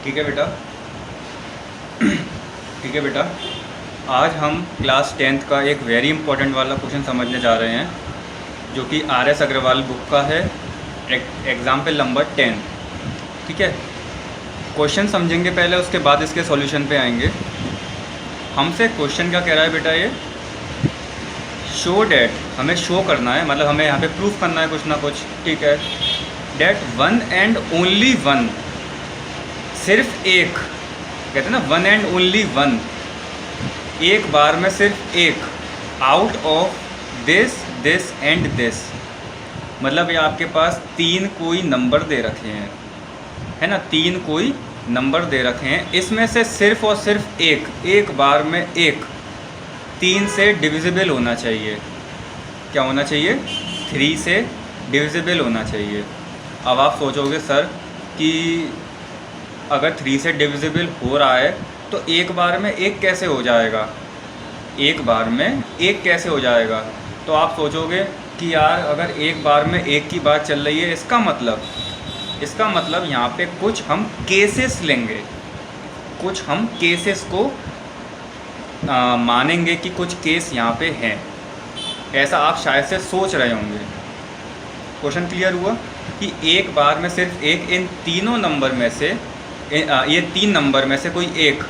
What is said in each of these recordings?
ठीक है बेटा। ठीक है बेटा, आज हम क्लास 10th का एक वेरी इंपॉर्टेंट वाला क्वेश्चन समझने जा रहे हैं, जो कि RS अग्रवाल बुक का है, एग्जाम्पल नंबर 10। ठीक है, क्वेश्चन समझेंगे पहले, उसके बाद इसके सॉल्यूशन पे आएंगे। हमसे क्वेश्चन क्या कह रहा है बेटा, ये शो डैट, हमें शो करना है, मतलब हमें यहाँ पे प्रूफ करना है कुछ ना कुछ। ठीक है, that one and only one, सिर्फ एक, कहते हैं ना वन एंड ओनली वन, एक बार में सिर्फ एक, out of this this and this, मतलब ये आपके पास तीन कोई नंबर दे रखे हैं, है ना, तीन कोई नंबर दे रखे हैं, इसमें से सिर्फ और सिर्फ एक, एक बार में एक, तीन से डिविजिबल होना चाहिए। क्या होना चाहिए? 3 से डिविजिबल होना चाहिए। अब आप सोचोगे सर कि अगर 3 से डिविजिबल हो रहा है तो एक बार में एक कैसे हो जाएगा, एक बार में एक कैसे हो जाएगा? तो आप सोचोगे कि यार अगर एक बार में एक की बात चल रही है, इसका मतलब यहाँ पे कुछ हम केसेस लेंगे, कुछ हम केसेस को मानेंगे कि कुछ केस यहाँ पे हैं, ऐसा आप शायद से सोच रहे होंगे। क्वेश्चन क्लियर हुआ कि एक बार में सिर्फ एक, इन तीनों नंबर में से, ये 3 नंबर में से कोई एक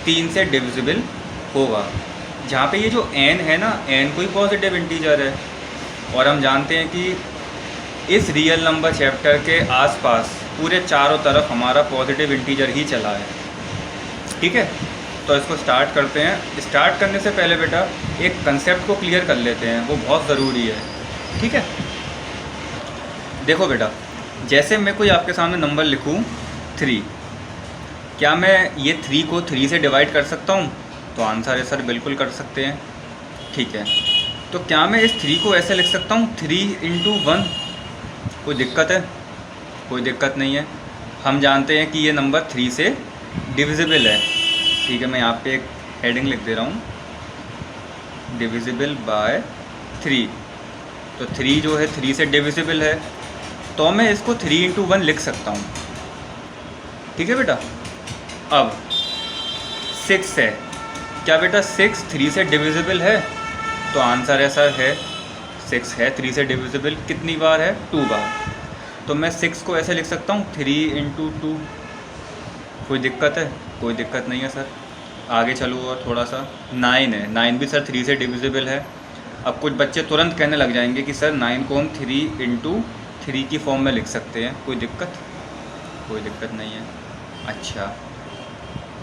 3 से डिविजिबल होगा। जहाँ पे ये जो n है ना, n कोई पॉजिटिव इंटीजर है, और हम जानते हैं कि इस रियल नंबर चैप्टर के आसपास पूरे चारों तरफ हमारा पॉजिटिव इंटीजर ही चला है। ठीक है, तो इसको स्टार्ट करते हैं। स्टार्ट करने से पहले बेटा एक कंसेप्ट को क्लियर कर लेते हैं, वो बहुत ज़रूरी है। ठीक है, देखो बेटा, जैसे मैं कोई आपके सामने नंबर लिखूं 3, क्या मैं ये 3 को 3 से डिवाइड कर सकता हूँ? तो आंसर है सर बिल्कुल कर सकते हैं। ठीक है, तो क्या मैं इस 3 को ऐसे लिख सकता हूँ 3 × 1? कोई दिक्कत है? कोई दिक्कत नहीं है। हम जानते हैं कि ये नंबर 3 से डिविजिबल है। ठीक है, मैं यहाँ पे एक हेडिंग लिख दे रहा हूँ, डिविजिबल बाय 3। तो 3 जो है 3 से डिविजिबल है, तो मैं इसको 3 × 1 लिख सकता हूँ। ठीक है बेटा, अब 6 है, क्या बेटा 6 3 से डिविजिबल है? तो आंसर है सर है, 6 है 3 से डिविजिबल। कितनी बार है? 2 बार। तो मैं 6 को ऐसे लिख सकता हूँ 3 × 2। कोई दिक्कत है? कोई दिक्कत नहीं है सर। आगे चलो और थोड़ा सा, 9 है, 9 भी सर 3 से डिविजिबल है। अब कुछ बच्चे तुरंत कहने लग जाएंगे कि सर 9 को हम 3 × 3 की फॉर्म में लिख सकते हैं। कोई दिक्कत? कोई दिक्कत नहीं है। अच्छा,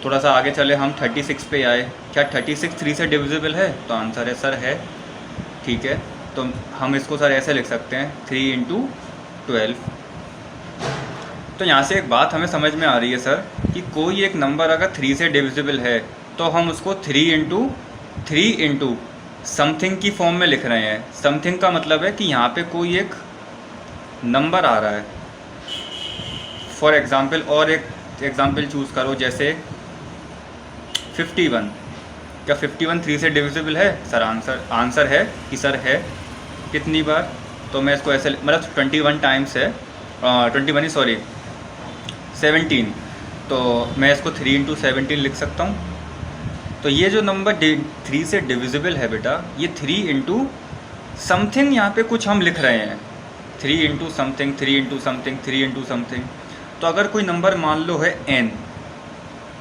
थोड़ा सा आगे चले, हम 36 पे आए। क्या 36 3 से डिविजिबल है? तो आंसर है सर है। ठीक है, तो हम इसको सर ऐसे लिख सकते हैं 3 × 12। तो यहाँ से एक बात हमें समझ में आ रही है सर कि कोई एक नंबर अगर 3 से डिविजिबल है तो हम उसको 3 × समथिंग की फॉर्म में लिख रहे हैं। समथिंग का मतलब है कि यहाँ पे कोई एक नंबर आ रहा है। फॉर एग्ज़ाम्पल, और एक एग्ज़ाम्पल चूज़ करो, जैसे 51। क्या 51 3 से डिविजिबल है? सर आंसर है कि सर है। कितनी बार? तो मैं इसको ऐसे, मतलब 21 टाइम्स है, 21 ही, सॉरी 17। तो मैं इसको 3 × 17 लिख सकता हूँ। तो ये जो नंबर 3 से डिविजिबल है बेटा, ये 3 × समथिंग, यहाँ पे कुछ हम लिख रहे हैं, 3 × समथिंग, 3 × समथिंग, 3 × समथिंग। तो अगर कोई नंबर मान लो है n,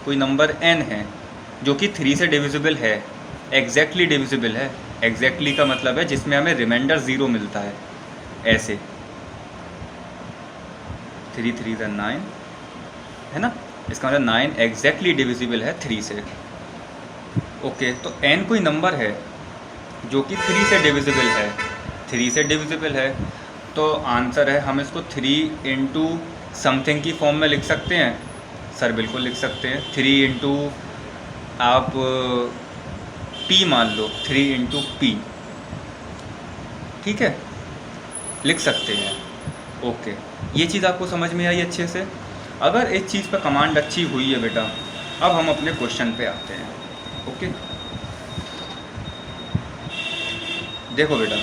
कोई नंबर n है जो कि 3 से डिविजिबल है, एग्जैक्टली डिविजिबल है। एग्जैक्टली का मतलब है जिसमें हमें रिमाइंडर 0 मिलता है, ऐसे 3 3 9, है ना, इसका मतलब 9 एग्जैक्टली डिविजिबल है 3 से। ओके, तो n कोई नंबर है जो कि 3 से डिविजिबल है, 3 से डिविजिबल है, तो आंसर है हम इसको 3 × समथिंग की फॉर्म में लिख सकते हैं। सर बिल्कुल लिख सकते हैं। 3 × आप p मान लो, 3 × p, ठीक है, लिख सकते हैं। ओके, ये चीज़ आपको समझ में आई अच्छे से? अगर इस चीज़ पर कमांड अच्छी हुई है बेटा, अब हम अपने क्वेश्चन पे आते हैं। ओके, देखो बेटा,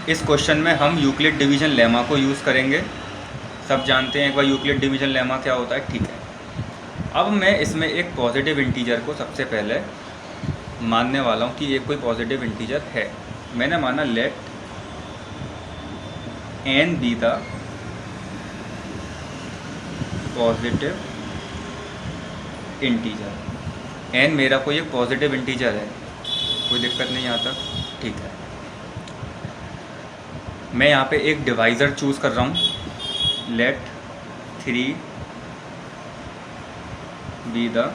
इस क्वेश्चन में हम यूक्लिड डिवीज़न लेमा को यूज़ करेंगे। सब जानते हैं एक बार यूक्लिड डिवीजन लेमा क्या होता है, ठीक है। अब मैं इसमें एक पॉजिटिव इंटीजर को सबसे पहले मानने वाला हूँ कि ये कोई पॉजिटिव इंटीजर है। मैंने माना let n be the positive integer. n मेरा कोई एक पॉजिटिव इंटीजर है, कोई दिक्कत नहीं यहाँ तक, ठीक है। मैं यहाँ पे एक डिवाइज़र चूज़ कर रहा हूँ, लेट 3 बी द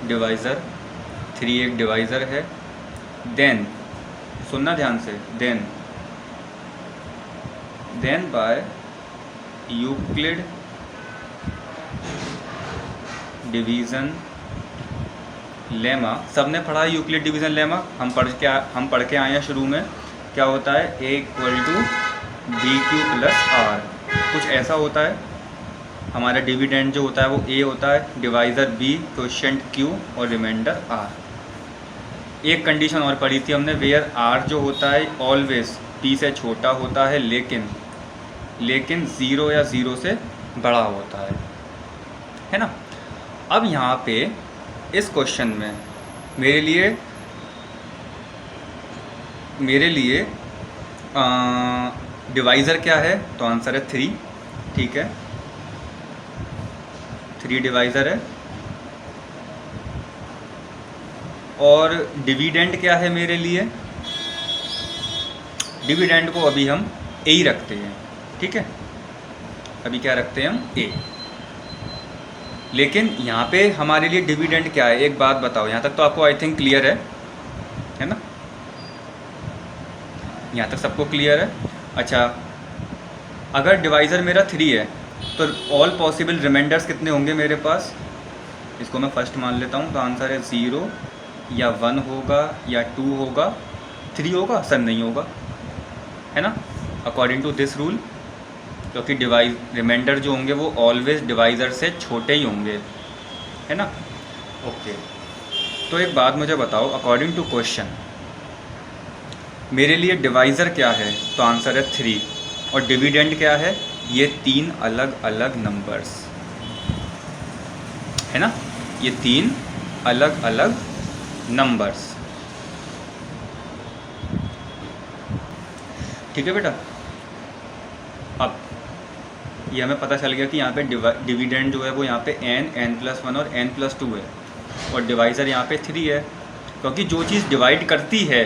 डिवाइज़र। 3 एक डिवाइज़र है। देन सुनना ध्यान से, then by Euclid division lemma. सबने पढ़ा है यूक्लिड डिवीज़न लेमा, हम पढ़ के आए हैं शुरू में। क्या होता है, a equal to b q plus r, कुछ ऐसा होता है। हमारा डिविडेंड जो होता है वो a होता है, डिवाइज़र b, क्वोशिएंट q और रिमाइंडर r। एक कंडीशन और पढ़ी थी हमने, वेयर r जो होता है ऑलवेज p से छोटा होता है, लेकिन 0 या 0 से बड़ा होता है ना। अब यहाँ पे इस क्वेश्चन में मेरे लिए डिवाइज़र क्या है, तो आंसर है 3, ठीक है। 3 डिवाइज़र है। और डिविडेंड क्या है मेरे लिए, डिविडेंड को अभी हम a ही रखते हैं, ठीक है। अभी क्या रखते हैं हम, a। लेकिन यहाँ पे हमारे लिए डिविडेंड क्या है, एक बात बताओ। यहाँ तक तो आपको आई थिंक क्लियर है ना, यहाँ तक सबको क्लियर है। अच्छा, अगर डिवाइज़र मेरा 3 है तो ऑल पॉसिबल रिमाइंडर्स कितने होंगे मेरे पास, इसको मैं फर्स्ट मान लेता हूँ। तो आंसर है 0 या 1 होगा या 2 होगा, 3 होगा सर, नहीं होगा, है ना, अकॉर्डिंग टू दिस रूल। क्योंकि रिमाइंडर जो होंगे वो ऑलवेज डिवाइज़र से छोटे ही होंगे, है ना। ओके, तो एक बात मुझे बताओ, अकॉर्डिंग टू क्वेश्चन मेरे लिए डिवाइज़र क्या है, तो आंसर है 3, और डिविडेंड क्या है, ये 3 अलग अलग नंबर्स, है ना, ये 3 अलग अलग नंबर्स, ठीक है बेटा। अब ये हमें पता चल गया कि यहाँ पे डिविडेंड जो है वो यहाँ पे n+1 और n+2 है, और डिवाइज़र यहाँ पे 3 है। क्योंकि जो चीज़ डिवाइड करती है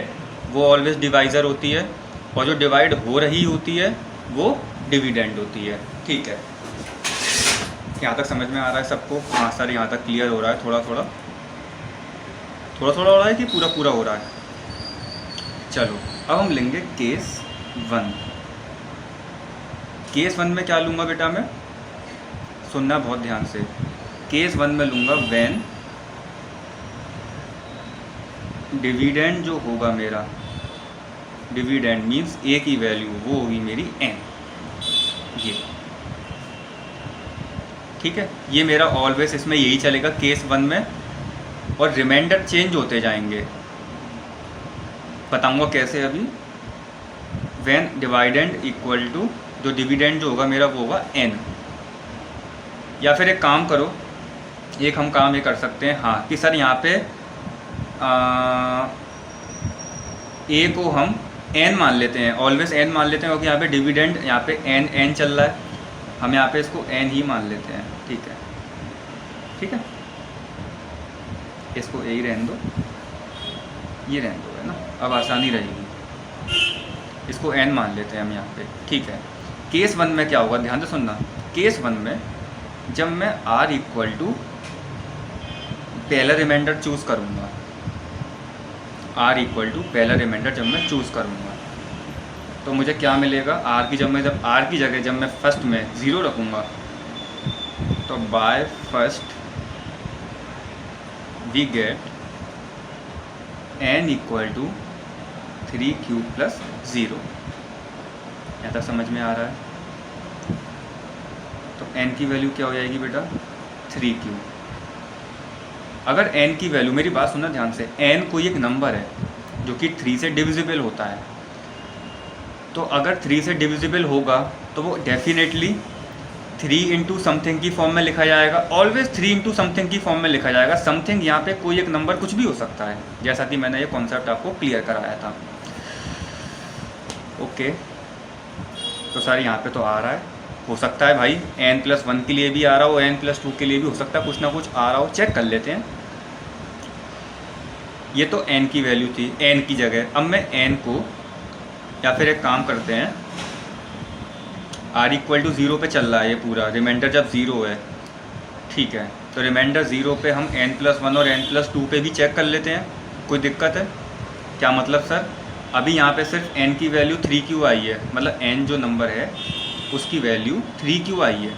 वो ऑलवेज डिवाइज़र होती है, और जो डिवाइड हो रही होती है वो डिविडेंड होती है, ठीक है। यहाँ तक समझ में आ रहा है सबको? हाँ सर, यहाँ तक क्लियर हो रहा है, थोड़ा थोड़ा हो रहा है कि पूरा पूरा हो रहा है? चलो अब हम लेंगे केस 1। केस 1 में क्या लूँगा बेटा मैं, सुनना बहुत ध्यान से। केस 1 में लूँगा व्हेन डिविडेंड जो होगा मेरा, डिविडेंड मीन्स a की वैल्यू वो होगी मेरी n, ये ठीक है। ये मेरा ऑलवेज इसमें यही चलेगा केस 1 में, और रिमाइंडर चेंज होते जाएंगे, बताऊंगा कैसे अभी। व्हेन डिवाइडेंड इक्वल टू, जो डिविडेंड जो होगा मेरा वो होगा n। या फिर एक काम करो, एक हम काम ये कर सकते हैं, हाँ, कि सर यहाँ पे a को हम n मान लेते हैं, ऑलवेज n मान लेते हैं, क्योंकि यहाँ पे डिविडेंड यहाँ पे n चल रहा है, हम यहाँ पे इसको n ही मान लेते हैं, ठीक है, ठीक है। इसको a ही रहने दो, ये रहने दो, है ना, अब आसानी रहेगी। इसको n मान लेते हैं हम यहाँ पे, ठीक है। केस 1 में क्या होगा, ध्यान से सुनना। केस 1 में जब मैं r इक्वल टू पहला रिमाइंडर चूज़ करूँगा, r इक्वल टू पहला रिमाइंडर जब मैं चूज़ करूँगा, तो मुझे क्या मिलेगा, r की जब r की जगह जब मैं फर्स्ट में 0 रखूँगा, तो by first we get n equal to 3q plus 0। यहाँ तक समझ में आ रहा है? तो n की वैल्यू क्या हो जाएगी बेटा, 3q। अगर n की वैल्यू, मेरी बात सुनना ध्यान से, n कोई एक नंबर है जो कि 3 से डिविजिबल होता है, तो अगर 3 से डिविजिबल होगा तो वो डेफिनेटली 3 इंटू समथिंग की फॉर्म में लिखा जाएगा। ऑलवेज 3 इंटू समथिंग की फॉर्म में लिखा जाएगा। समथिंग यहाँ पे कोई एक नंबर कुछ भी हो सकता है, जैसा कि मैंने ये कॉन्सेप्ट आपको क्लियर कराया था। ओके, तो सर यहाँ पे तो आ रहा है, हो सकता है भाई n+1 के लिए भी आ रहा हो, n+2 के लिए भी हो सकता है, कुछ ना कुछ आ रहा हो। चेक कर लेते हैं। ये तो n की वैल्यू थी, n की जगह अब मैं n को, या फिर एक काम करते हैं, r=0 पे चल रहा है ये पूरा, रिमाइंडर जब 0 है, ठीक है, तो रिमाइंडर 0 पे हम n+1 और n+2 पे भी चेक कर लेते हैं। कोई दिक्कत है क्या? मतलब सर अभी यहाँ पे सिर्फ n की वैल्यू 3 क्यों आई है, मतलब n जो नंबर है उसकी वैल्यू 3 क्यों आई है,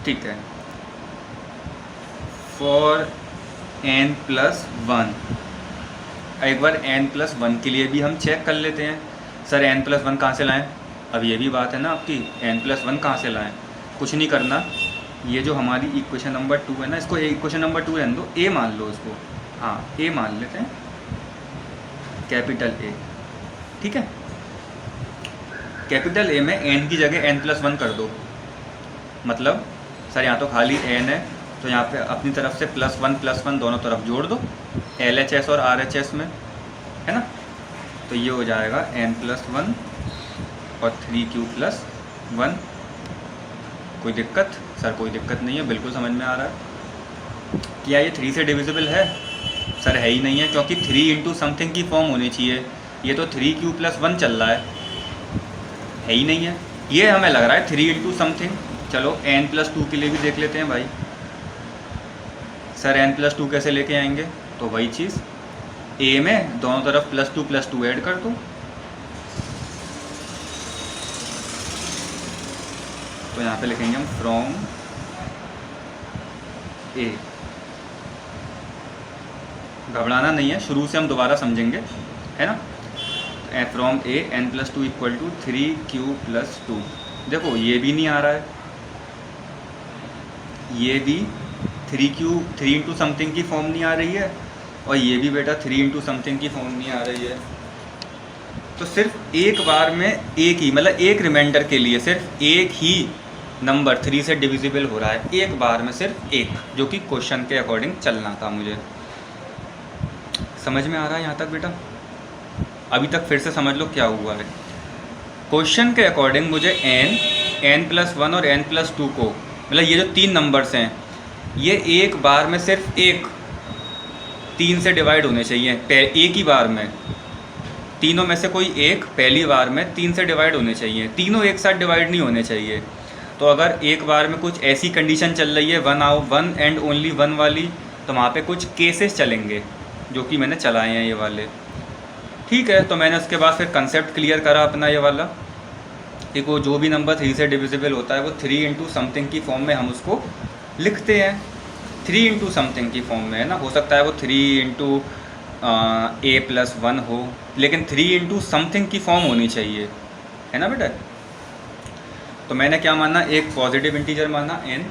ठीक है। फॉर n+1, एक बार n+1 के लिए भी हम चेक कर लेते हैं। सर n+1 कहाँ से लाएं? अब ये भी बात है ना आपकी, n+1 कहाँ से लाएं? कुछ नहीं करना, ये जो हमारी इक्वेशन नंबर 2 है ना, इसको इक्वेशन नंबर 2 रहने दो, a मान लो इसको, हाँ a मान लेते हैं, कैपिटल A, ठीक है। कैपिटल A में n की जगह n+1 कर दो, मतलब सर यहाँ तो खाली n है, तो यहाँ पे अपनी तरफ से +1 दोनों तरफ जोड़ दो, LHS और RHS में, है ना। तो ये हो जाएगा n+1 और 3q+1। कोई दिक्कत? सर कोई दिक्कत नहीं है, बिल्कुल समझ में आ रहा है। क्या ये 3 से डिविजिबल है? सर है ही नहीं है, क्योंकि 3 इंटू समथिंग की फॉर्म होनी चाहिए। ये तो 3q+1 चल रहा है ही नहीं है। ये हमें लग रहा है 3 इंटू समथिंग। चलो n+2 के लिए भी देख लेते हैं भाई। सर n+2 कैसे लेके आएंगे? तो वही चीज़, a में दोनों तरफ +2 ऐड कर दो, तो यहाँ पे लिखेंगे हम फ्रॉम a। घबराना नहीं है, शुरू से हम दोबारा समझेंगे, है ना। From a n+2 = 3q+2। देखो ये भी नहीं आ रहा है, ये भी 3 इंटू समथिंग की फॉर्म नहीं आ रही है, और ये भी बेटा 3 इंटू समथिंग की फॉर्म नहीं आ रही है। तो सिर्फ एक बार में एक ही, मतलब एक रिमाइंडर के लिए सिर्फ एक ही नंबर 3 से डिविजिबल हो रहा है, एक बार में सिर्फ एक, जो कि क्वेश्चन के अकॉर्डिंग चलना था। मुझे समझ में आ रहा है यहाँ तक बेटा? अभी तक फिर से समझ लो क्या हुआ है। क्वेश्चन के अकॉर्डिंग मुझे n+1 और n+2 को, मतलब ये जो 3 नंबर्स हैं, ये एक बार में सिर्फ एक 3 से डिवाइड होने चाहिए, एक ही बार में। तीनों में से कोई एक पहली बार में 3 से डिवाइड होने चाहिए, तीनों एक साथ डिवाइड नहीं होने चाहिए। तो अगर एक बार में कुछ ऐसी कंडीशन चल रही है 1 एंड ओनली 1 वाली, तो वहाँ पे कुछ केसेस चलेंगे जो कि मैंने चलाए हैं ये वाले, ठीक है। तो मैंने उसके बाद फिर कंसेप्ट क्लियर करा अपना ये वाला, कि वो जो भी नंबर 3 से डिविजिबल होता है वो 3 इंटू समथिंग की फॉर्म में हम उसको लिखते हैं। 3 इंटू समथिंग की फॉर्म में, है ना। हो सकता है वो 3 इंटू a+1 हो, लेकिन 3 इंटू समथिंग की फॉर्म होनी चाहिए, है ना बेटा। तो मैंने क्या माना, एक पॉजिटिव इंटीजर माना n,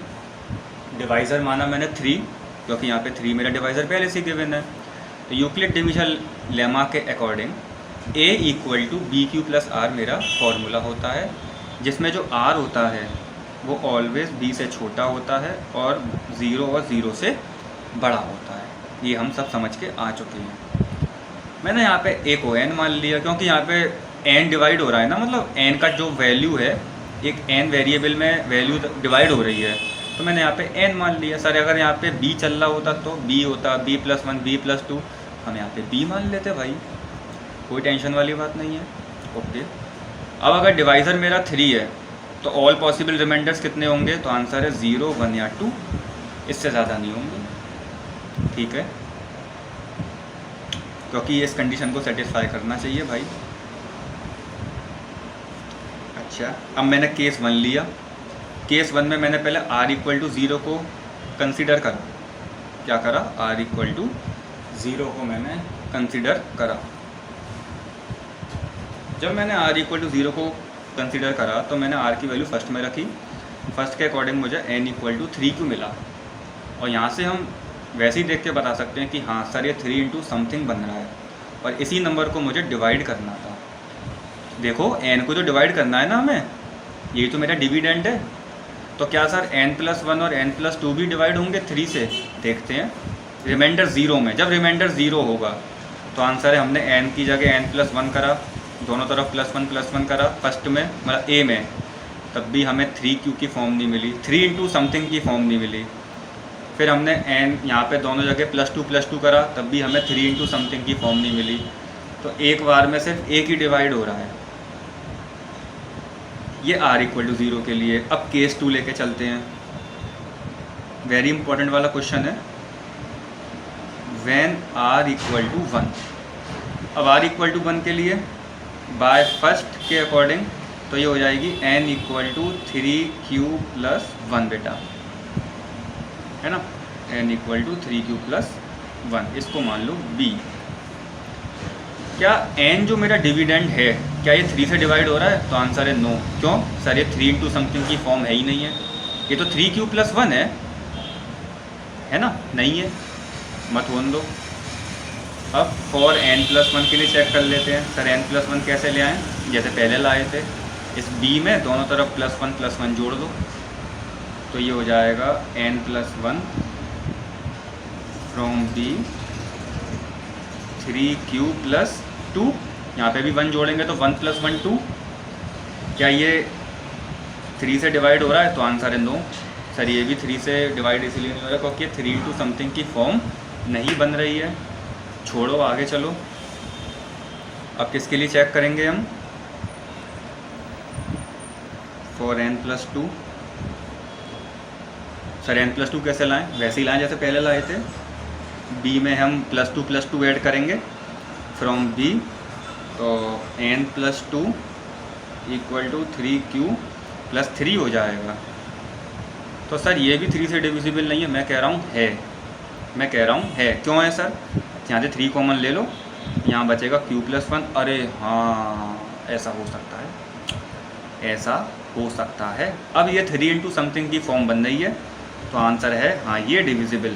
डिवाइज़र माना मैंने 3, क्योंकि यहाँ पे 3 मेरा डिवाइज़र पहले से गिवन है। तो यूक्लिड डिवीजन लेमा के अकॉर्डिंग a = bq+r मेरा फॉर्मूला होता है, जिसमें जो r होता है वो ऑलवेज b से छोटा होता है और 0 और 0 से बड़ा होता है। ये हम सब समझ के आ चुके हैं। मैंने यहाँ पे a को n मान लिया, क्योंकि यहाँ पे n डिवाइड हो रहा है ना, मतलब n का जो वैल्यू है, एक n वेरिएबल में वैल्यू डिवाइड हो रही है, तो मैंने यहाँ पे n मान लिया। सर अगर यहाँ पे b चल रहा होता तो b होता, b+1 b+2, हम यहाँ पे b मान लेते भाई, कोई टेंशन वाली बात नहीं है। ओके, अब अगर डिवाइज़र मेरा 3 है तो ऑल पॉसिबल रिमाइंडर्स कितने होंगे? तो आंसर है 0, 1 या 2, इससे ज़्यादा नहीं होंगे, ठीक है, क्योंकि इस कंडीशन को सेटिस्फाई करना चाहिए भाई। अच्छा, अब मैंने केस 1 लिया। केस 1 में मैंने पहले r = 0 को कंसीडर करा। क्या करा? r = 0 को मैंने कंसीडर करा। जब मैंने r = 0 को कंसीडर करा तो मैंने r की वैल्यू फर्स्ट में रखी। फर्स्ट के अकॉर्डिंग मुझे n = 3q मिला, और यहाँ से हम वैसे ही देख के बता सकते हैं कि हाँ सर ये 3 इंटू समथिंग बन रहा है, और इसी नंबर को मुझे डिवाइड करना था। देखो n को जो डिवाइड करना है ना हमें, यही तो मेरा डिविडेंड है। तो क्या सर n+1 और n+2 भी डिवाइड होंगे 3 से? देखते हैं। रिमाइंडर 0 में, जब रिमाइंडर 0 होगा तो आंसर है, हमने n की जगह n+1 करा, दोनों तरफ +1 करा फर्स्ट में, मतलब a में, तब भी हमें 3q की फॉर्म नहीं मिली, 3 इंटू समथिंग की फॉर्म नहीं मिली। फिर हमने n यहाँ पे दोनों जगह +2 करा, तब भी हमें 3 इंटू समथिंग की फॉर्म नहीं मिली। तो एक बार में सिर्फ एक ही डिवाइड हो रहा है, ये r=0 के लिए। अब केस 2 लेके चलते हैं, वेरी इंपॉर्टेंट वाला क्वेश्चन है। व्हेन r=1, अब r=1 के लिए बाय फर्स्ट के अकॉर्डिंग तो ये हो जाएगी n=3q+1 बेटा, है ना, n=3q+1, इसको मान लो b। क्या n जो मेरा डिविडेंड है, क्या ये 3 से डिवाइड हो रहा है? तो आंसर है नो। क्यों सर, ये 3 इंटू समथिंग की फॉर्म है ही नहीं है, ये तो 3q+1 है ना, नहीं है, मत होने दो। अब फॉर n+1 के लिए चेक कर लेते हैं। सर n+1 कैसे ले आएँ? जैसे पहले लाए थे, इस b में दोनों तरफ +1 जोड़ दो, तो ये हो जाएगा n+1 फ्रॉम b 3q+2, यहाँ पे भी 1 जोड़ेंगे तो 1 + 1 2। क्या ये 3 से डिवाइड हो रहा है? तो आंसर है नो। सर ये भी 3 से डिवाइड इसीलिए नहीं हो रहा क्योंकि 3 इंटू समथिंग की फॉर्म नहीं बन रही है। छोड़ो, आगे चलो। अब किसके लिए चेक करेंगे हम? For n+2। सर n+2 कैसे लाएं? वैसे ही लाएं जैसे पहले लाए थे। b में हम +2 ऐड करेंगे फ्रॉम b, तो n+2 = 3q+3 हो जाएगा। तो सर ये भी 3 से डिविजिबल नहीं है, मैं कह रहा हूँ है। क्यों है सर? यहाँ से 3 कॉमन ले लो, यहाँ बचेगा q+1। अरे हाँ, ऐसा हो सकता है। अब ये 3 इंटू समथिंग की फॉर्म बन रही है, तो आंसर है हाँ, ये डिविजिबल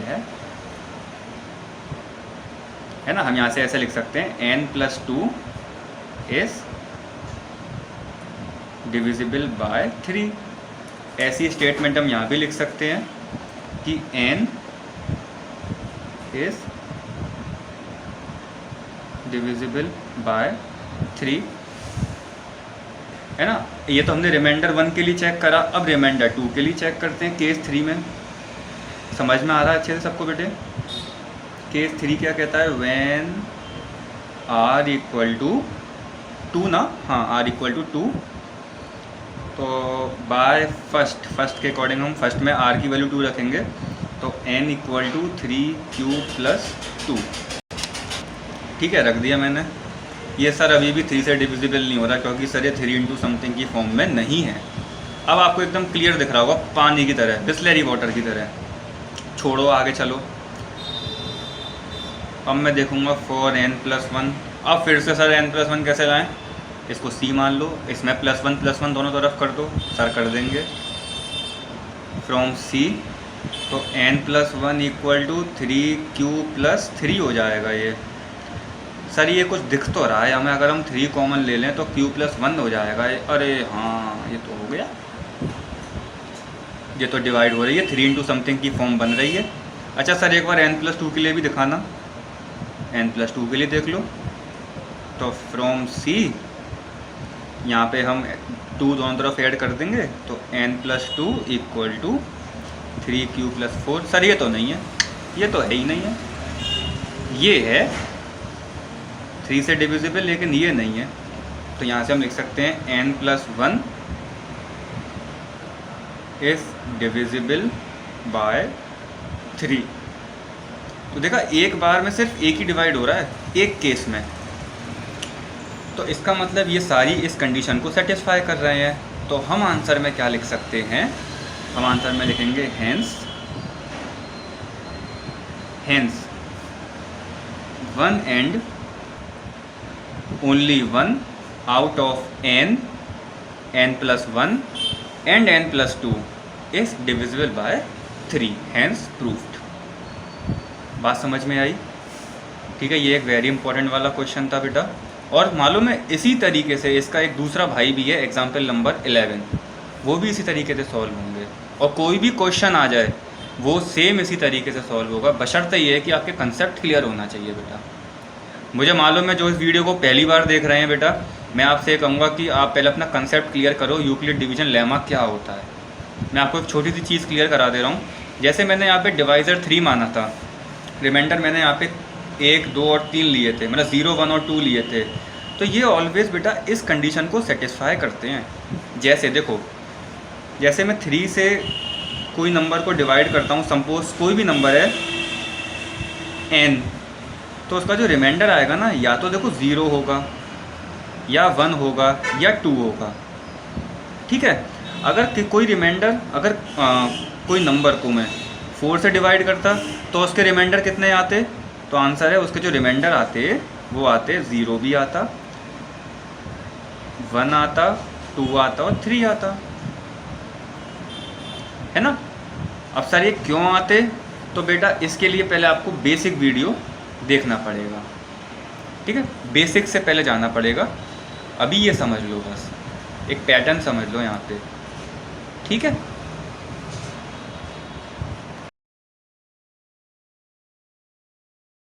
है ना। हम यहाँ से ऐसे लिख सकते हैं n+2 इज डिविजिबल बाय 3। ऐसी स्टेटमेंट हम यहाँ भी लिख सकते हैं कि n इज डिविजिबल बाय 3, है ना। ये तो हमने रिमाइंडर 1 के लिए चेक करा, अब रिमाइंडर 2 के लिए चेक करते हैं केस 3 में। समझ में आ रहा है अच्छे से सबको बेटे? केस 3 क्या कहता है? व्हेन r=2 ना, हाँ r=2, तो बाय फर्स्ट के अकॉर्डिंग हम फर्स्ट में r की वैल्यू 2 रखेंगे, तो n=3q+2। ठीक है, रख दिया मैंने। ये सर अभी भी 3 से डिविजिबल नहीं हो रहा क्योंकि सर ये 3 इंटू समथिंग की फॉर्म में नहीं है। अब आपको एकदम क्लियर दिख रहा होगा, पानी की तरह, बिस्लरी वाटर की तरह। छोड़ो, आगे चलो। अब मैं देखूंगा फॉर n+1। अब फिर से सर n+1 कैसे लाएं? इसको c मान लो, इसमें +1 दोनों तरफ कर दो, सर कर देंगे फ्रॉम c, तो n+1 = 3q+3 हो जाएगा। ये सर ये कुछ दिख तो रहा है हमें, अगर हम 3 कॉमन ले लें तो q+1 हो जाएगा। अरे हाँ, ये तो हो गया, ये तो डिवाइड हो रही है, 3 इंटू समथिंग की फॉर्म बन रही है। अच्छा सर एक बार n+2 के लिए भी दिखाना, n+2 के लिए देख लो। तो फ्रॉम c यहाँ पे हम 2 दोनों तरफ ऐड कर देंगे, तो n+2 = 3q+4। सर ये तो नहीं है, ये तो है ही नहीं है, ये है 3 से डिविजिबल लेकिन ये नहीं है। तो यहाँ से हम लिख सकते हैं n+1 इज डिविजिबल बाय 3। तो देखा, एक बार में सिर्फ एक ही डिवाइड हो रहा है, एक केस में। तो इसका मतलब ये सारी इस कंडीशन को सेटिस्फाई कर रहे हैं। तो हम आंसर में क्या लिख सकते हैं? हम आंसर में लिखेंगे hence 1 and only 1 out of n+1 and n+2 is divisible by 3, hence proofed. बात समझ में आई? ठीक है, ये एक वेरी इंपॉर्टेंट वाला क्वेश्चन था बेटा। और मालूम है, इसी तरीके से इसका एक दूसरा भाई भी है, एग्जाम्पल नंबर 11। वो भी इसी तरीके से सॉल्व होंगे, और कोई भी क्वेश्चन आ जाए वो सेम इसी तरीके से सॉल्व होगा, बशर्ते ये है कि आपके कंसेप्ट क्लियर होना चाहिए बेटा। मुझे मालूम है जो इस वीडियो को पहली बार देख रहे हैं बेटा, मैं आपसे ये कहूँगा कि आप पहले अपना कंसेप्ट क्लियर करो, यूक्लिड डिवीजन लेमा क्या होता है। मैं आपको एक छोटी सी चीज़ क्लियर करा दे रहा हूँ। जैसे मैंने यहाँ पे डिवाइज़र 3 माना था, रिमाइंडर मैंने यहाँ पे 1, 2 और 3 लिए थे, मतलब 0, 1 और 2 लिए थे, तो ये ऑलवेज़ बेटा इस कंडीशन को सेटिस्फाई करते हैं। जैसे देखो, जैसे मैं 3 से कोई नंबर को डिवाइड करता हूँ, सपोज कोई भी नंबर है n, तो उसका जो रिमाइंडर आएगा ना, या तो देखो 0 होगा या 1 होगा या 2 होगा, ठीक है। अगर कोई रिमाइंडर, अगर कोई नंबर को मैं 4 से डिवाइड करता तो उसके रिमाइंडर कितने आते, तो आंसर है उसके जो रिमाइंडर आते वो आते 0 भी आता, 1 आता, 2 आता और 3 आता, है ना। अब सर ये क्यों आते, तो बेटा इसके लिए पहले आपको बेसिक वीडियो देखना पड़ेगा, ठीक है, बेसिक से पहले जाना पड़ेगा। अभी ये समझ लो, बस एक पैटर्न समझ लो यहाँ पे, ठीक है।